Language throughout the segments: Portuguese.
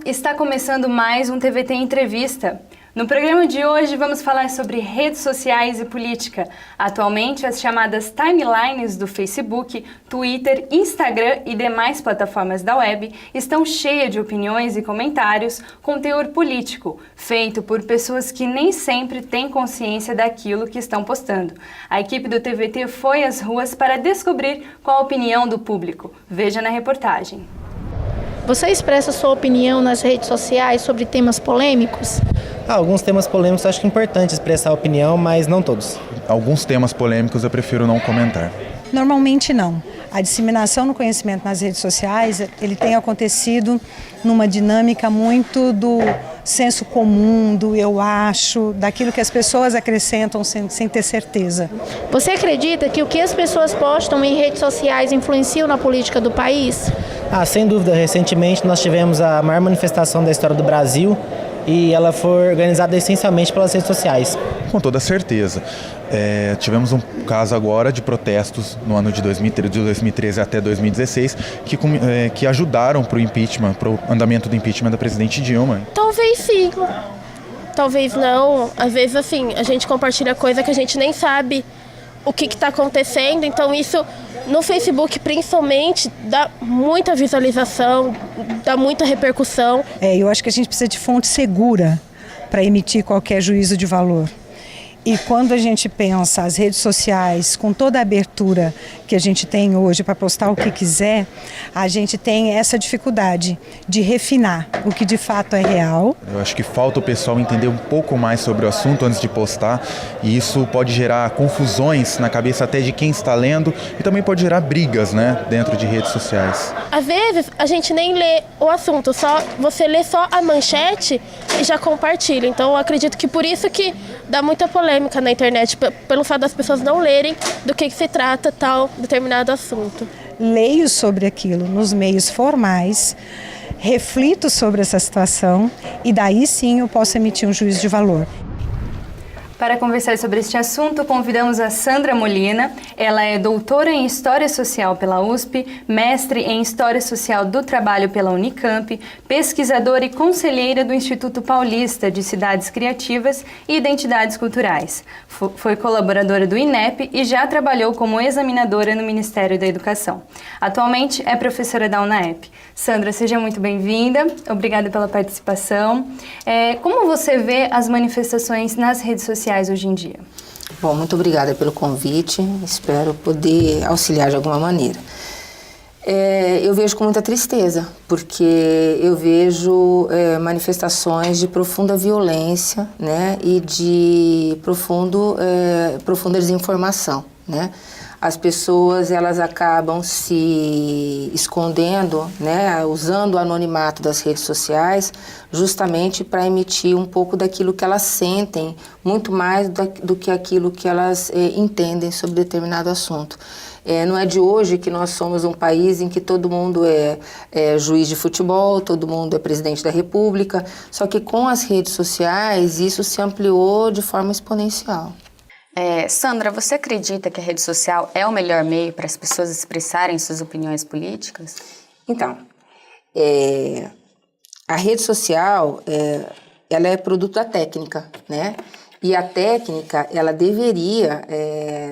está começando mais um TVT Entrevista. No programa de hoje vamos falar sobre redes sociais e política. Atualmente, as chamadas timelines do Facebook, Twitter, Instagram e demais plataformas da web estão cheias de opiniões e comentários com teor político, feito por pessoas que nem sempre têm consciência daquilo que estão postando. A equipe do TVT foi às ruas para descobrir qual a opinião do público. Veja na reportagem. Você expressa sua opinião nas redes sociais sobre temas polêmicos? Alguns temas polêmicos acho que é importante expressar a opinião, mas não todos. Alguns temas polêmicos eu prefiro não comentar. Normalmente não. A disseminação do conhecimento nas redes sociais, ele tem acontecido numa dinâmica muito do senso comum, do eu acho, daquilo que as pessoas acrescentam sem ter certeza. Você acredita que o que as pessoas postam em redes sociais influenciam na política do país? Sem dúvida. Recentemente nós tivemos a maior manifestação da história do Brasil e ela foi organizada essencialmente pelas redes sociais. Com toda certeza. Tivemos um caso agora de protestos no ano de 2013 até 2016 que ajudaram para o impeachment, para o andamento do impeachment da presidente Dilma. Talvez sim, talvez não. Às vezes assim, a gente compartilha coisa que a gente nem sabe o que está acontecendo, então isso no Facebook principalmente dá muita visualização, dá muita repercussão. Eu acho que a gente precisa de fonte segura para emitir qualquer juízo de valor. E quando a gente pensa as redes sociais, com toda a abertura que a gente tem hoje para postar o que quiser, a gente tem essa dificuldade de refinar o que de fato é real. Eu acho que falta o pessoal entender um pouco mais sobre o assunto antes de postar, e isso pode gerar confusões na cabeça até de quem está lendo e também pode gerar brigas, né, dentro de redes sociais. Às vezes a gente nem lê o assunto, você lê só a manchete e já compartilha. Então eu acredito que por isso que dá muita polêmica na internet, pelo fato das pessoas não lerem do que se trata tal determinado assunto. Leio sobre aquilo nos meios formais, reflito sobre essa situação e daí sim eu posso emitir um juízo de valor. Para conversar sobre este assunto, convidamos a Sandra Molina. Ela é doutora em História Social pela USP, mestre em História Social do Trabalho pela Unicamp, pesquisadora e conselheira do Instituto Paulista de Cidades Criativas e Identidades Culturais. Foi colaboradora do INEP e já trabalhou como examinadora no Ministério da Educação. Atualmente é professora da UNAEP. Sandra, seja muito bem-vinda. Obrigada pela participação. Como você vê as manifestações nas redes sociais hoje em dia? Bom, muito obrigada pelo convite, espero poder auxiliar de alguma maneira. Eu vejo com muita tristeza, porque eu vejo manifestações de profunda violência, né, e de profunda desinformação, né? As pessoas, elas acabam se escondendo, né, usando o anonimato das redes sociais, justamente para emitir um pouco daquilo que elas sentem, muito mais do que aquilo que elas entendem sobre determinado assunto. Não é de hoje que nós somos um país em que todo mundo é juiz de futebol, todo mundo é presidente da república, só que com as redes sociais isso se ampliou de forma exponencial. Sandra, você acredita que a rede social é o melhor meio para as pessoas expressarem suas opiniões políticas? Então, a rede social, ela é produto da técnica, né? E a técnica, ela deveria,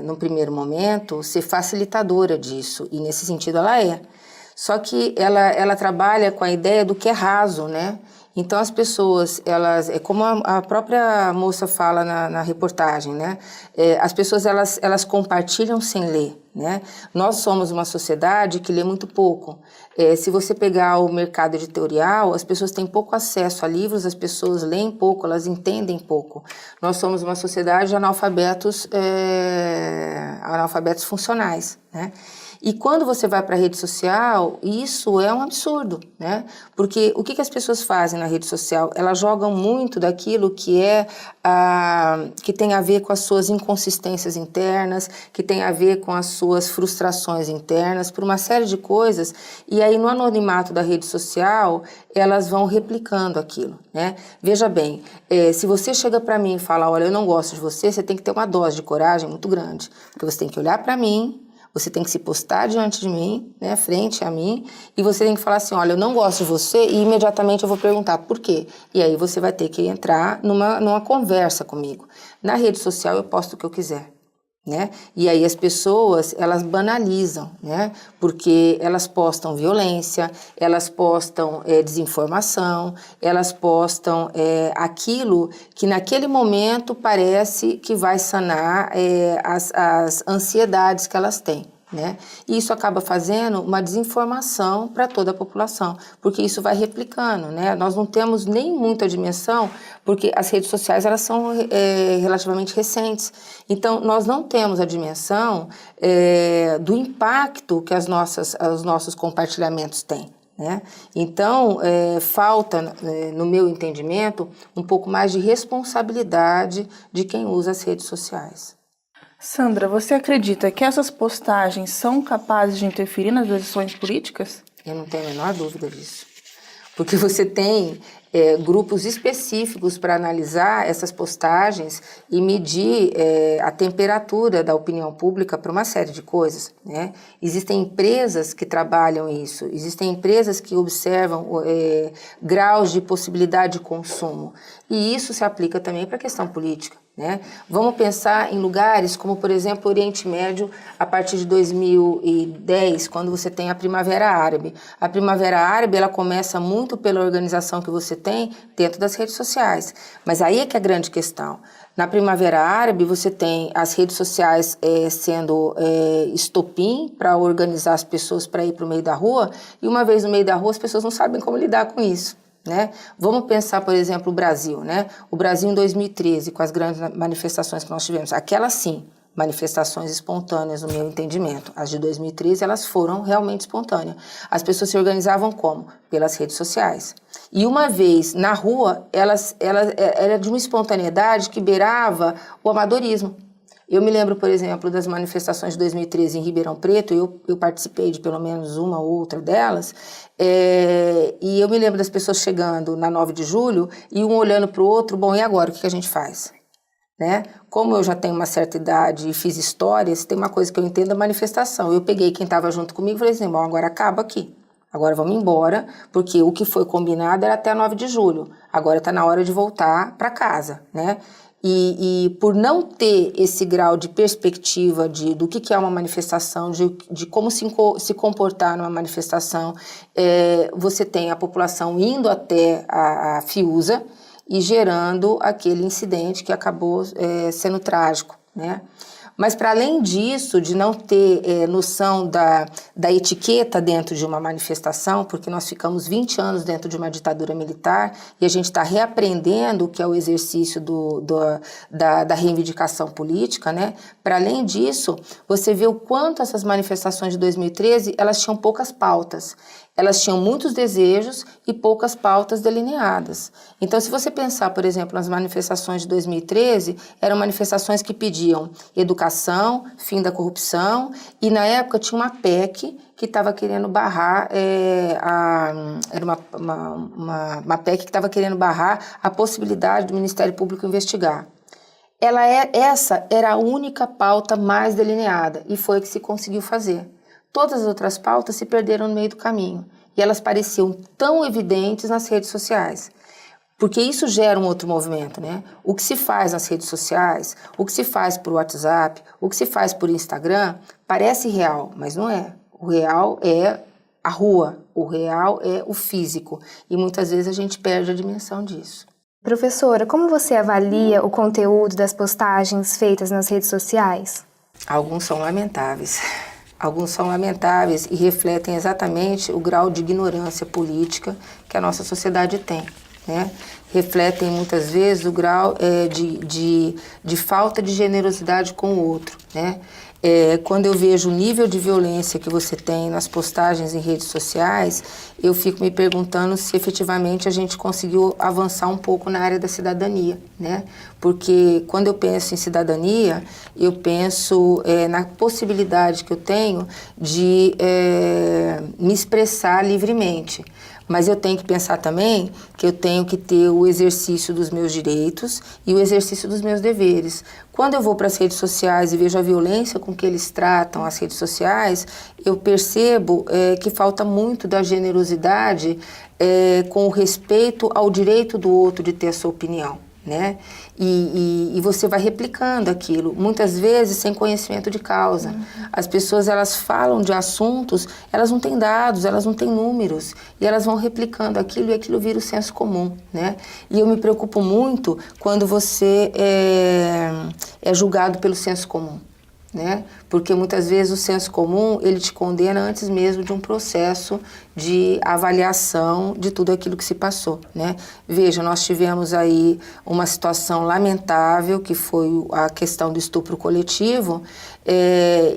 no primeiro momento, ser facilitadora disso, e nesse sentido ela é. Só que ela trabalha com a ideia do que é raso, né? Então as pessoas, como a própria moça fala na reportagem, né? As pessoas elas compartilham sem ler, né? Nós somos uma sociedade que lê muito pouco. Se você pegar o mercado editorial, as pessoas têm pouco acesso a livros, as pessoas leem pouco, elas entendem pouco. Nós somos uma sociedade de analfabetos funcionais, né? E quando você vai para a rede social, isso é um absurdo, né? Porque o que as pessoas fazem na rede social? Elas jogam muito daquilo que que tem a ver com as suas inconsistências internas, que tem a ver com as suas frustrações internas, por uma série de coisas. E aí, no anonimato da rede social, elas vão replicando aquilo, né? Veja bem, se você chega para mim e fala, olha, eu não gosto de você, você tem que ter uma dose de coragem muito grande, porque você tem que olhar para mim, Você tem que se postar diante de mim, né, frente a mim, e você tem que falar assim, olha, eu não gosto de você, e imediatamente eu vou perguntar por quê. E aí você vai ter que entrar numa conversa comigo. Na rede social eu posto o que eu quiser. Né? E aí as pessoas, elas banalizam, né? Porque elas postam violência, elas postam desinformação, elas postam aquilo que naquele momento parece que vai sanar as ansiedades que elas têm. Né? E isso acaba fazendo uma desinformação para toda a população, porque isso vai replicando, né? Nós não temos nem muita dimensão, porque as redes sociais elas são relativamente recentes, então nós não temos a dimensão do impacto que os nossos compartilhamentos têm. Né? Então, falta, no meu entendimento, um pouco mais de responsabilidade de quem usa as redes sociais. Sandra, você acredita que essas postagens são capazes de interferir nas decisões políticas? Eu não tenho a menor dúvida disso. Porque você tem grupos específicos para analisar essas postagens e medir a temperatura da opinião pública para uma série de coisas. Né? Existem empresas que trabalham isso, existem empresas que observam graus de possibilidade de consumo. E isso se aplica também para a questão política. Né? Vamos pensar em lugares como, por exemplo, o Oriente Médio, a partir de 2010, quando você tem a Primavera Árabe. A Primavera Árabe ela começa muito pela organização que você tem dentro das redes sociais. Mas aí é que é a grande questão. Na Primavera Árabe, você tem as redes sociais sendo estopim para organizar as pessoas para ir para o meio da rua, e uma vez no meio da rua as pessoas não sabem como lidar com isso. Né? Vamos pensar, por exemplo, o Brasil. Né? O Brasil em 2013, com as grandes manifestações que nós tivemos, aquelas sim, manifestações espontâneas, no meu entendimento. As de 2013, elas foram realmente espontâneas. As pessoas se organizavam como? Pelas redes sociais. E uma vez na rua, era de uma espontaneidade que beirava o amadorismo. Eu me lembro, por exemplo, das manifestações de 2013 em Ribeirão Preto, eu participei de pelo menos uma ou outra delas, e eu me lembro das pessoas chegando na 9 de julho e um olhando para o outro, bom, e agora, o que a gente faz? Né? Como eu já tenho uma certa idade e fiz histórias, tem uma coisa que eu entendo da manifestação. Eu peguei quem estava junto comigo e falei assim, bom, agora acaba aqui. Agora vamos embora, porque o que foi combinado era até 9 de julho. Agora está na hora de voltar para casa, né? E por não ter esse grau de perspectiva do que é uma manifestação, de como se comportar numa manifestação, você tem a população indo até a Fiuza e gerando aquele incidente que acabou sendo trágico, né? Mas, para além disso, de não ter noção da etiqueta dentro de uma manifestação, porque nós ficamos 20 anos dentro de uma ditadura militar e a gente está reaprendendo o que é o exercício da reivindicação política, né? Para além disso, você vê o quanto essas manifestações de 2013, elas tinham poucas pautas. Elas tinham muitos desejos e poucas pautas delineadas. Então, se você pensar, por exemplo, nas manifestações de 2013, eram manifestações que pediam educação, fim da corrupção, e na época tinha uma PEC que estava querendo barrar, era uma PEC que estava querendo barrar a possibilidade do Ministério Público investigar. Essa era a única pauta mais delineada e foi o que se conseguiu fazer. Todas as outras pautas se perderam no meio do caminho e elas pareciam tão evidentes nas redes sociais, porque isso gera um outro movimento, né? O que se faz nas redes sociais, o que se faz por WhatsApp, o que se faz por Instagram, parece real, mas não é. O real é a rua, o real é o físico e muitas vezes a gente perde a dimensão disso. Professora, como você avalia o conteúdo das postagens feitas nas redes sociais? Alguns são lamentáveis. Alguns são lamentáveis e refletem exatamente o grau de ignorância política que a nossa sociedade tem, né? Refletem muitas vezes o grau de falta de generosidade com o outro, né? Quando eu vejo o nível de violência que você tem nas postagens em redes sociais, eu fico me perguntando se efetivamente a gente conseguiu avançar um pouco na área da cidadania, né? Porque quando eu penso em cidadania, eu penso na possibilidade que eu tenho de me expressar livremente. Mas eu tenho que pensar também que eu tenho que ter o exercício dos meus direitos e o exercício dos meus deveres. Quando eu vou para as redes sociais e vejo a violência com que eles tratam as redes sociais, eu percebo que falta muito da generosidade com o respeito ao direito do outro de ter a sua opinião, né? E você vai replicando aquilo, muitas vezes sem conhecimento de causa. As pessoas, elas falam de assuntos, elas não têm dados, elas não têm números, e elas vão replicando aquilo e aquilo vira o senso comum, né? E eu me preocupo muito quando você é julgado pelo senso comum, né? Porque muitas vezes o senso comum, ele te condena antes mesmo de um processo de avaliação de tudo aquilo que se passou, né? Veja, nós tivemos aí uma situação lamentável, que foi a questão do estupro coletivo,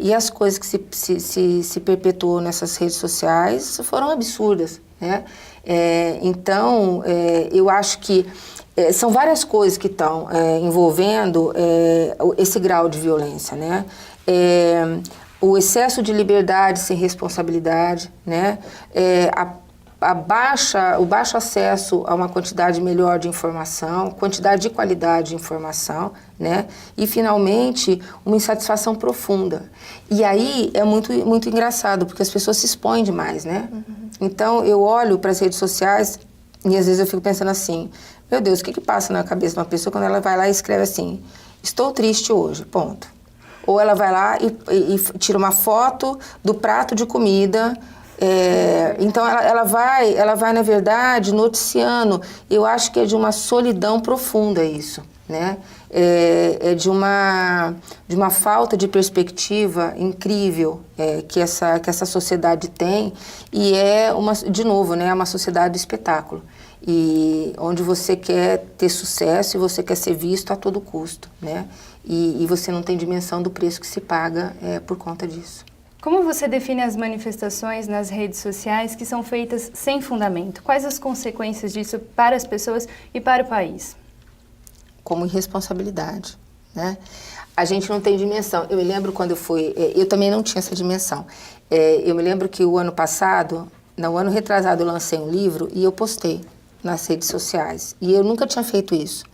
e as coisas que se perpetuou nessas redes sociais foram absurdas, né? Então, eu acho que são várias coisas que estão envolvendo esse grau de violência, né? O excesso de liberdade sem responsabilidade, né? O baixo acesso a uma quantidade melhor de informação, quantidade de qualidade de informação, né? E, finalmente, uma insatisfação profunda. E aí é muito, muito engraçado, porque as pessoas se expõem demais, né? Então, eu olho para as redes sociais e, às vezes, eu fico pensando assim, meu Deus, o que passa na cabeça de uma pessoa quando ela vai lá e escreve assim, estou triste hoje, ponto. Ou ela vai lá e tira uma foto do prato de comida. Então, ela vai, na verdade, noticiando. Eu acho que é de uma solidão profunda isso, né? É de uma falta de perspectiva incrível que essa sociedade tem. E de novo, né, uma sociedade do espetáculo. E onde você quer ter sucesso e você quer ser visto a todo custo, né? E você não tem dimensão do preço que se paga por conta disso. Como você define as manifestações nas redes sociais que são feitas sem fundamento? Quais as consequências disso para as pessoas e para o país? Como irresponsabilidade, né? A gente não tem dimensão. Eu me lembro quando eu fui... eu também não tinha essa dimensão. Eu me lembro que o ano retrasado, eu lancei um livro e eu postei nas redes sociais. E eu nunca tinha feito isso.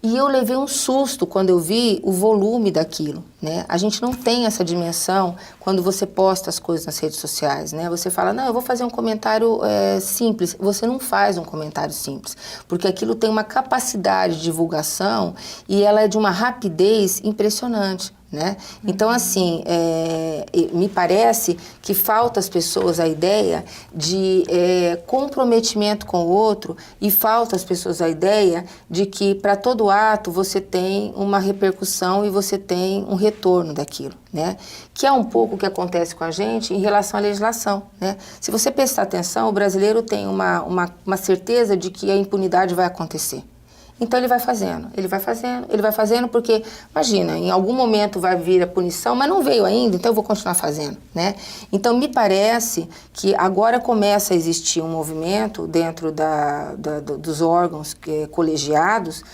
E eu levei um susto quando eu vi o volume daquilo, né? A gente não tem essa dimensão quando você posta as coisas nas redes sociais, né? Você fala, não, eu vou fazer um comentário simples. Você não faz um comentário simples, porque aquilo tem uma capacidade de divulgação e ela é de uma rapidez impressionante, né? Então, assim, me parece que falta às pessoas a ideia de comprometimento com o outro e falta às pessoas a ideia de que para todo ato você tem uma repercussão e você tem um retorno daquilo, né? Que é um pouco o que acontece com a gente em relação à legislação, né? Se você prestar atenção, o brasileiro tem uma certeza de que a impunidade vai acontecer. Então ele vai fazendo, porque, imagina, em algum momento vai vir a punição, mas não veio ainda, então eu vou continuar fazendo, né? Então me parece que agora começa a existir um movimento dentro dos órgãos colegiados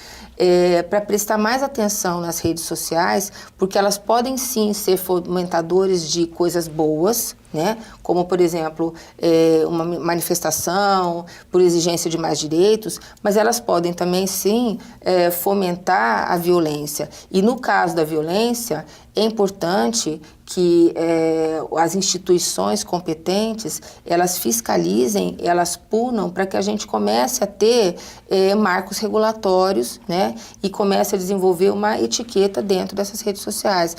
para prestar mais atenção nas redes sociais, porque elas podem sim ser fomentadores de coisas boas, né? Como, por exemplo, uma manifestação por exigência de mais direitos, mas elas podem também, sim, fomentar a violência. E no caso da violência, é importante que as instituições competentes, elas fiscalizem, elas punam para que a gente comece a ter marcos regulatórios, né? E comece a desenvolver uma etiqueta dentro dessas redes sociais.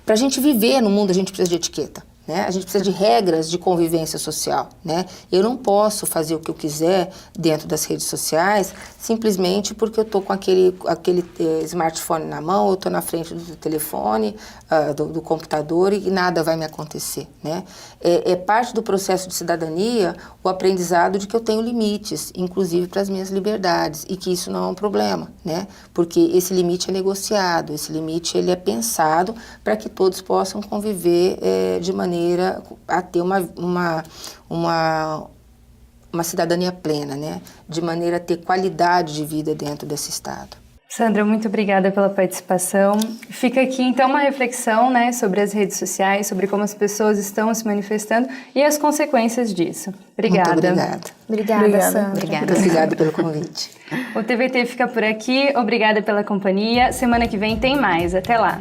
Para a gente viver no mundo, a gente precisa de etiqueta, né? A gente precisa de regras de convivência social, né? Eu não posso fazer o que eu quiser dentro das redes sociais simplesmente porque eu estou com aquele smartphone na mão, ou estou na frente do telefone, do computador e nada vai me acontecer, né? É parte do processo de cidadania o aprendizado de que eu tenho limites, inclusive para as minhas liberdades, e que isso não é um problema, né? Porque esse limite é negociado, esse limite ele é pensado para que todos possam conviver de maneira a ter uma cidadania plena, né? De maneira a ter qualidade de vida dentro desse Estado. Sandra, muito obrigada pela participação. Fica aqui então uma reflexão, né, sobre as redes sociais, sobre como as pessoas estão se manifestando e as consequências disso. Obrigada. Muito obrigada. Obrigada, Sandra. Muito obrigada pelo convite. O TVT fica por aqui. Obrigada pela companhia. Semana que vem tem mais. Até lá.